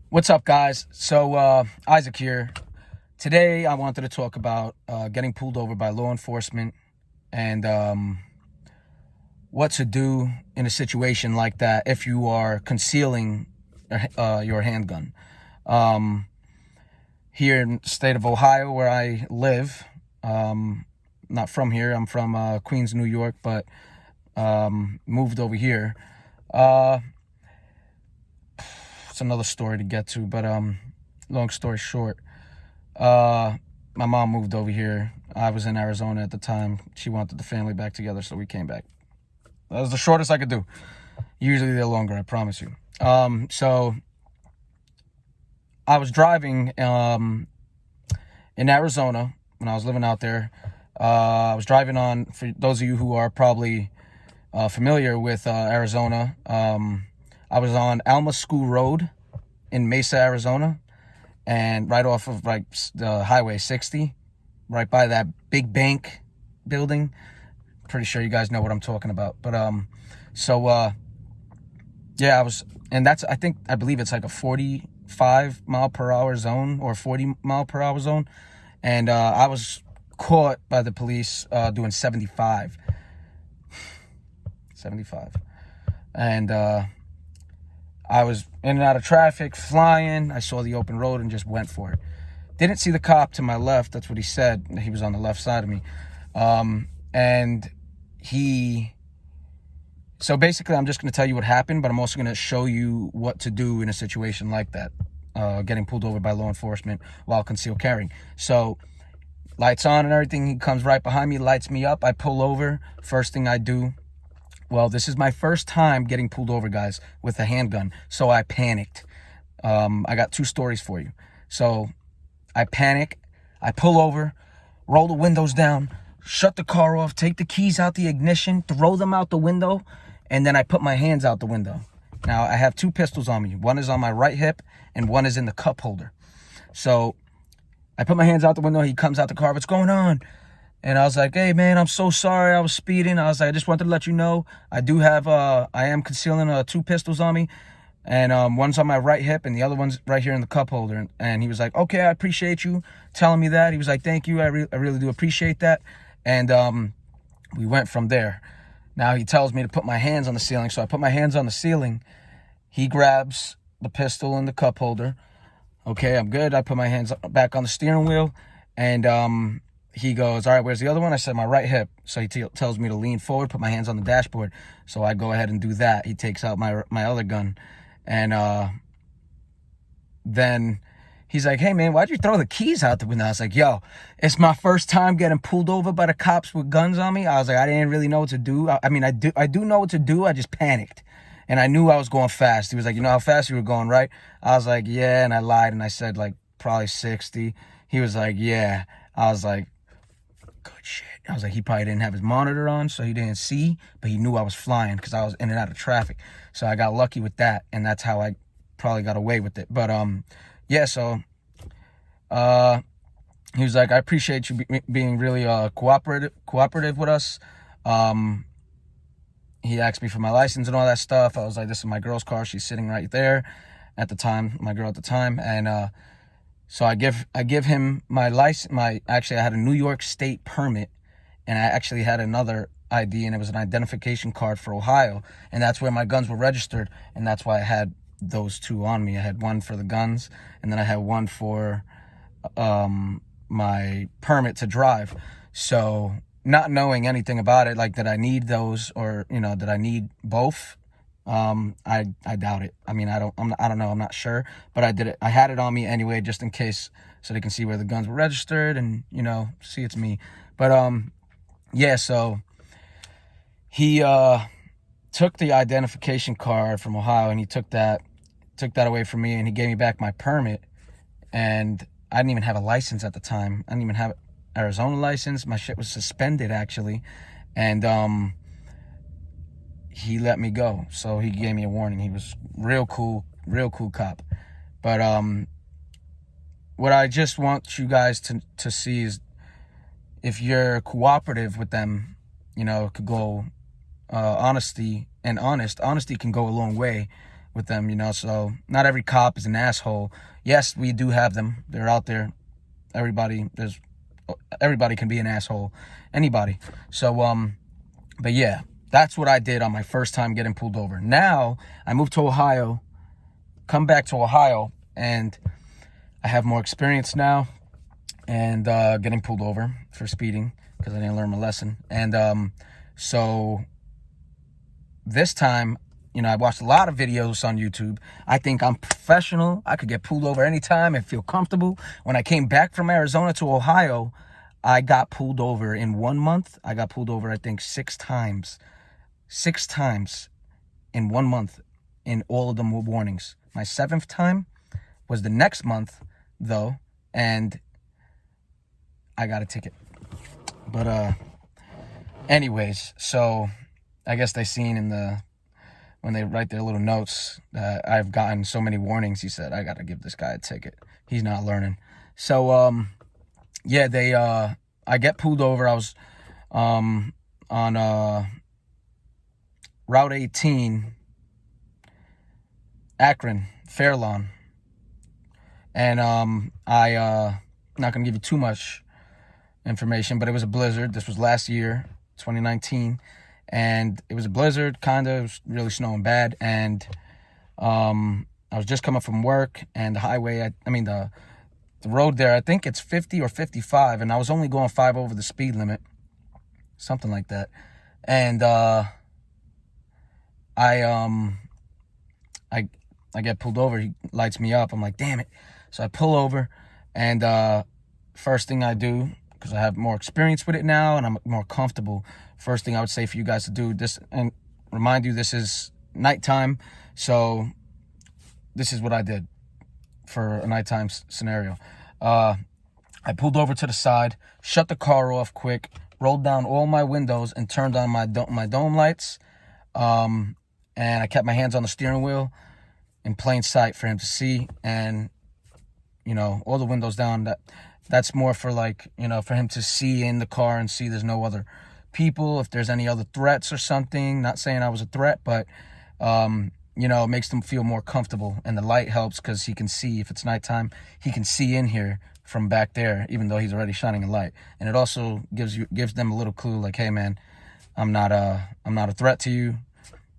What's up, guys? So, Isaac here. Today, I wanted to talk about getting pulled over by law enforcement and what to do in a situation like that if you are concealing your handgun. Um, Here in the state of Ohio, where I live, not from here. I'm from Queens, New York, but moved over here. Uh, it's another story to get to, but long story short. My mom moved over here. I was in Arizona at the time. She wanted the family back together, so we came back. That was the shortest I could do. Usually they're longer, I promise you. So I was driving in Arizona when I was living out there. I was driving on, for those of you who are probably familiar with Arizona, I was on Alma School Road in Mesa, Arizona, and right off of like the Highway 60, right by that big bank building. Pretty sure you guys know what I'm talking about. But yeah, I believe it's like a 45 mile per hour zone or 40 mile per hour zone, and I was caught by the police doing 75, and I was in and out of traffic, flying. I saw the open road and just went for it. Didn't see the cop to my left. That's what he said. He was on the left side of me. And so basically, I'm just going to tell you what happened, but I'm also going to show you what to do in a situation like that, getting pulled over by law enforcement while concealed carrying. So lights on and everything. He comes right behind me, lights me up. I pull over. First thing I do, well, this is my first time getting pulled over, guys, with a handgun. So I panicked. I got two stories for you. So I panic. I pull over, roll the windows down, shut the car off, take the keys out the ignition, throw them out the window, and then I put my hands out the window. Now, I have two pistols on me. One is on my right hip, and one is in the cup holder. So I put my hands out the window. He comes out the car. What's going on? And I was like, hey, man, I'm so sorry. I was speeding. I was like, I just wanted to let you know I am concealing two pistols on me. And one's on my right hip and the other one's right here in the cup holder. And he was like, okay, I appreciate you telling me that. He was like, thank you. I really do appreciate that. And we went from there. Now he tells me to put my hands on the ceiling. So I put my hands on the ceiling. He grabs the pistol and the cup holder. Okay, I'm good. I put my hands back on the steering wheel. And he goes, all right, where's the other one? I said, my right hip. So he tells me to lean forward, put my hands on the dashboard. So I go ahead and do that. He takes out my other gun. And then he's like, hey, man, why'd you throw the keys out the window? I was like, yo, it's my first time getting pulled over by the cops with guns on me. I was like, I didn't really know what to do. I mean, I do know what to do. I just panicked. And I knew I was going fast. He was like, you know how fast you were going, right? I was like, yeah. And I lied. And I said, like, probably 60. He was like, yeah. I was like, good shit. I was like, he probably didn't have his monitor on, so he didn't see, but he knew I was flying because I was in and out of traffic. So I got lucky with that, and that's how I probably got away with it. But yeah. So he was like, I appreciate you being really cooperative with us. He asked me for my license and all that stuff. I was like, this is my girl's car. She's sitting right there at the time, my girl at the time, and so I give him my license. Actually, I had a New York State permit, and I actually had another ID, and it was an identification card for Ohio, and that's where my guns were registered, and that's why I had those two on me. I had one for the guns, and then I had one for my permit to drive. So not knowing anything about it, like that I need those, or that I need both. I doubt it. I mean, I don't know. I'm not sure, but I did it. I had it on me anyway, just in case, so they can see where the guns were registered and, see it's me. But, yeah, so he, took the identification card from Ohio, and he took that away from me, and he gave me back my permit. And I didn't even have a license at the time. I didn't even have an Arizona license. My shit was suspended, actually. And, he let me go. So he gave me a warning. He was real cool cop. But what I just want you guys to see is, if you're cooperative with them, it could go, honesty can go a long way with them, you know. So not every cop is an asshole. Yes, we do have them. They're out there. Everybody can be an asshole. Anybody. So but yeah, that's what I did on my first time getting pulled over. Now I moved to Ohio, come back to Ohio, and I have more experience now and getting pulled over for speeding because I didn't learn my lesson. And so this time, you know, I watched a lot of videos on YouTube. I think I'm professional. I could get pulled over anytime and feel comfortable. When I came back from Arizona to Ohio, I got pulled over in 1 month. I got pulled over, I think, 6 times. 6 times in 1 month, and all of them were warnings. My 7th time was the next month, though, and I got a ticket. But anyways, so I guess they seen when they write their little notes that I've gotten so many warnings. He said, I got to give this guy a ticket. He's not learning. So yeah, I get pulled over. I was on Route 18, Akron, Fairlawn. And I'm not going to give you too much information, but it was a blizzard. This was last year, 2019. And it was a blizzard, kind of. It was really snowing bad. And I was just coming from work, and the highway, the road there, I think it's 50 or 55, and I was only going 5 over the speed limit, something like that. And I get pulled over. He lights me up. I'm like, damn it. So I pull over, and first thing I do, because I have more experience with it now and I'm more comfortable, first thing I would say for you guys to do this, and remind you, this is nighttime, so this is what I did for a nighttime scenario. I pulled over to the side, shut the car off quick, rolled down all my windows, and turned on my dome lights. And I kept my hands on the steering wheel in plain sight for him to see. And, you know, all the windows down. That's more for, like, you know, for him to see in the car and see there's no other people, if there's any other threats or something. Not saying I was a threat, but you know, it makes them feel more comfortable. And the light helps because he can see. If it's nighttime, he can see in here from back there, even though he's already shining a light. And it also gives them a little clue, like, hey man, I'm not a threat to you.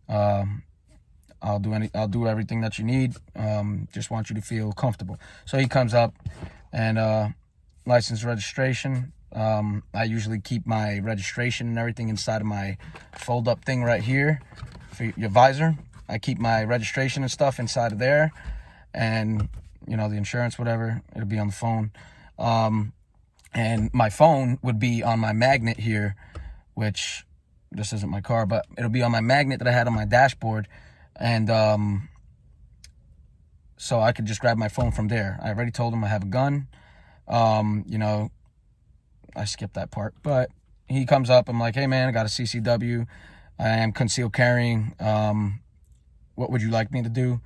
I'll do everything that you need. Just want you to feel comfortable. So he comes up, and license, registration. I usually keep my registration and everything inside of my fold-up thing right here for your visor. I keep my registration and stuff inside of there, and, you know, the insurance, whatever, it'll be on the phone. And my phone would be on my magnet here, which this isn't my car, but it'll be on my magnet that I had on my dashboard. And so I could just grab my phone from there. I already told him I have a gun. You know, I skipped that part, but he comes up. I'm like, hey man, I got a CCW. I am concealed carrying. What would you like me to do?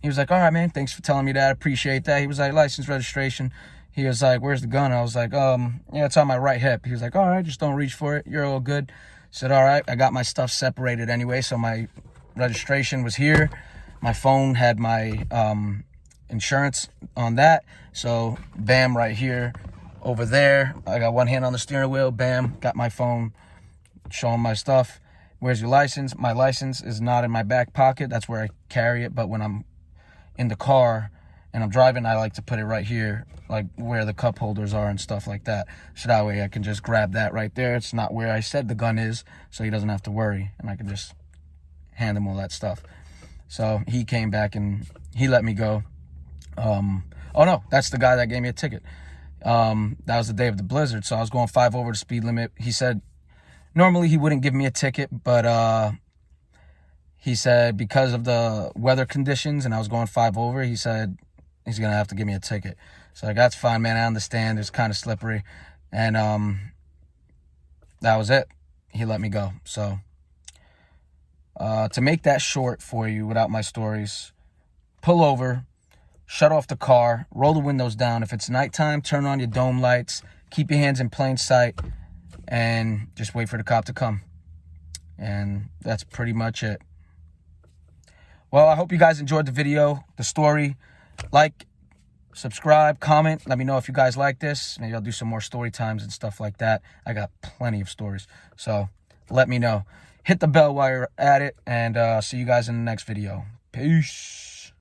He was like, all right, man, thanks for telling me that. I appreciate that. He was like, license, registration. He was like, where's the gun? I was like, yeah, it's on my right hip. He was like, all right, just don't reach for it. You're all good. I said, all right. I got my stuff separated anyway, so my registration was here. My phone had my insurance on that. So bam, right here, over there. I got one hand on the steering wheel. Bam, got my phone, showing my stuff. Where's your license? My license is not in my back pocket. That's where I carry it. But when I'm in the car and I'm driving, I like to put it right here, like where the cup holders are and stuff like that. So that way I can just grab that right there. It's not where I said the gun is, so he doesn't have to worry. And I can just hand him all that stuff. So he came back and he let me go. Oh no, that's the guy that gave me a ticket. That was the day of the blizzard, so I was going 5 over the speed limit. He said normally he wouldn't give me a ticket, but he said because of the weather conditions and I was going 5 over, he said he's gonna have to give me a ticket. So like, that's fine, man, I understand, it's kind of slippery. And that was it. He let me go. So to make that short for you without my stories, pull over, shut off the car, roll the windows down. If it's nighttime, turn on your dome lights, keep your hands in plain sight, and just wait for the cop to come. And that's pretty much it. Well, Well, I hope you guys enjoyed the video, the story. Like, subscribe, comment. Let me know if you guys like this. Maybe I'll do some more story times and stuff like that. I got plenty of stories. So let me know. Hit the bell while you're at it. And see you guys in the next video. Peace.